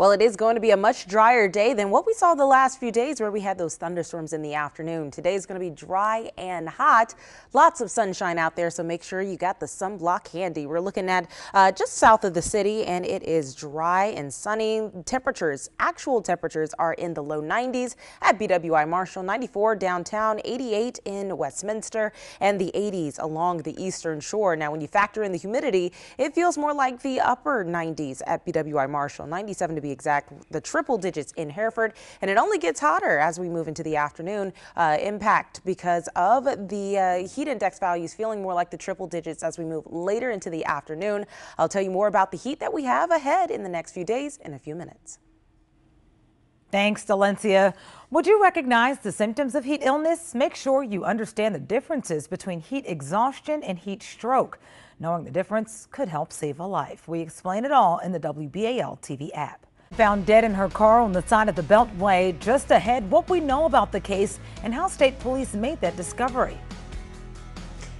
Well, it is going to be a much drier day than what we saw the last few days where we had those thunderstorms in the afternoon. Today is going to be dry and hot. Lots of sunshine out there, so make sure you got the sunblock handy. We're looking at just south of the city, and it is dry and sunny. Temperatures, actual temperatures are in the low 90s at BWI Marshall, 94 downtown, 88 in Westminster, and the 80s along the eastern shore. Now, when you factor in the humidity, it feels more like the upper 90s at BWI Marshall, 97 to be exact, the triple digits in Hereford, and it only gets hotter as we move into the afternoon. Impact because of the heat index values feeling more like the triple digits as we move later into the afternoon. I'll tell you more about the heat that we have ahead in the next few days in a few minutes. Thanks, Dalencia. Would you recognize the symptoms of heat illness? Make sure you understand the differences between heat exhaustion and heat stroke. Knowing the difference could help save a life. We explain it all in the WBAL-TV app. Found dead in her car on the side of the Beltway. Just ahead, what we know about the case and how state police made that discovery.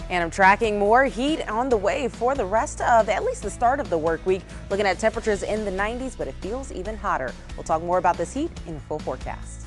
And I'm tracking more heat on the way for the rest of at least the start of the work week. Looking at temperatures in the 90s, but it feels even hotter. We'll talk more about this heat in the full forecast.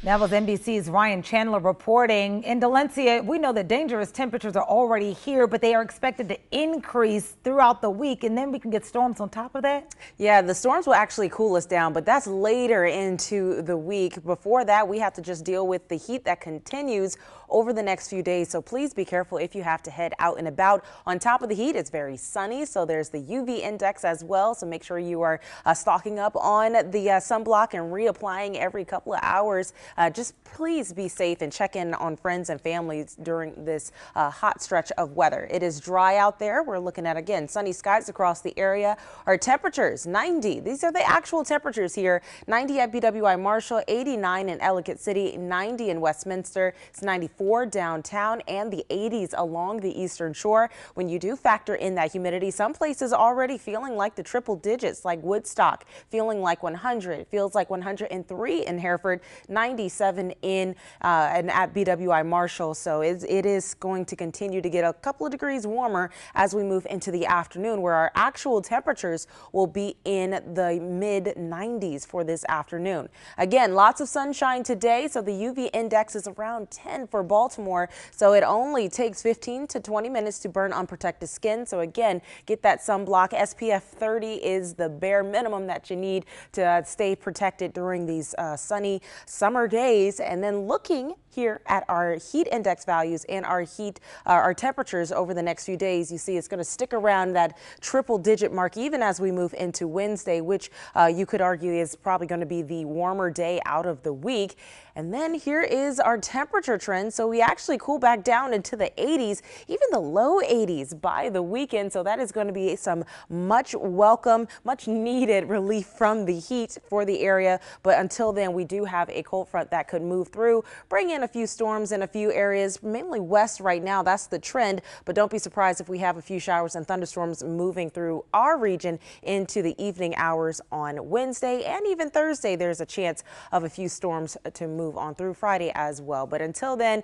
That was NBC's Ryan Chandler reporting. In Dalencia, we know that dangerous temperatures are already here, but they are expected to increase throughout the week, and then we can get storms on top of that. Yeah, the storms will actually cool us down, but that's later into the week. Before that, we have to just deal with the heat that continues over the next few days. So please be careful if you have to head out and about. On top of the heat, it's very sunny, so there's the UV index as well. So make sure you are stocking up on the sunblock and reapplying every couple of hours. Just please be safe and check in on friends and families during this hot stretch of weather. It is dry out there. We're looking at, again, sunny skies across the area. Our temperatures, 90. These are the actual temperatures here. 90 at BWI Marshall, 89 in Ellicott City, 90 in Westminster. It's 94 downtown and the 80s along the eastern shore. When you do factor in that humidity, some places already feeling like the triple digits, like Woodstock, feeling like 100. It feels like 103 in Hereford, 97 in and at BWI Marshall. So it is going to continue to get a couple of degrees warmer as we move into the afternoon, where our actual temperatures will be in the mid 90s for this afternoon. Again, lots of sunshine today, so the UV index is around 10 for Baltimore. So it only takes 15 to 20 minutes to burn unprotected skin. So again, get that sunblock. SPF 30 is the bare minimum that you need to stay protected during these sunny summer days. And then looking here at our heat index values and our temperatures over the next few days, you see it's going to stick around that triple digit mark even as we move into Wednesday, which you could argue is probably going to be the warmer day out of the week. And then here is our temperature trend. So we actually cool back down into the 80s, even the low 80s by the weekend. So that is going to be some much welcome, much needed relief from the heat for the area. But until then, we do have a cold front that could move through, bring in a few storms in a few areas, mainly west right now. That's the trend. But don't be surprised if we have a few showers and thunderstorms moving through our region into the evening hours on Wednesday and even Thursday. There's a chance of a few storms to move on through Friday as well. But until then,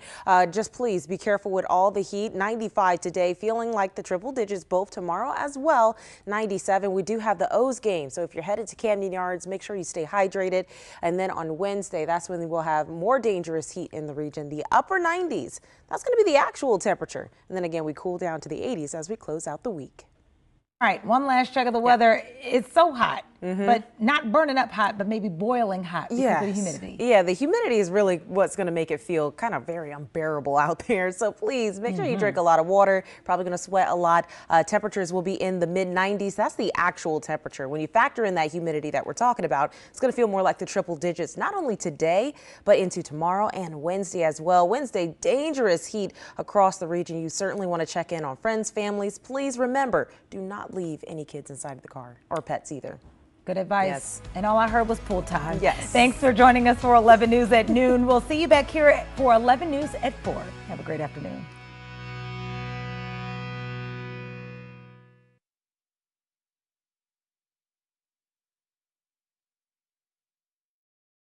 just please be careful with all the heat. 95 today, feeling like the triple digits both tomorrow as well. 97. We do have the O's game, so if you're headed to Camden Yards, make sure you stay hydrated. And then on Wednesday, that's when we'll have more dangerous heat in the region. The upper 90s, that's going to be the actual temperature. And then again, we cool down to the 80s as we close out the week. All right, one last check of the weather. It's so hot, but not burning up hot, but maybe boiling hot because of the humidity. Yeah, the humidity is really what's going to make it feel kind of very unbearable out there. So please make sure you drink a lot of water. Probably going to sweat a lot. Temperatures will be in the mid 90s. That's the actual temperature. When you factor in that humidity that we're talking about, it's going to feel more like the triple digits, not only today, but into tomorrow and Wednesday as well. Wednesday, dangerous heat across the region. You certainly want to check in on friends, families. Please remember, do not leave any kids inside the car or pets either. Good advice. Yes. And all I heard was pool time. Yes. Thanks for joining us for 11 News at noon. We'll see you back here for 11 News at 4. Have a great afternoon.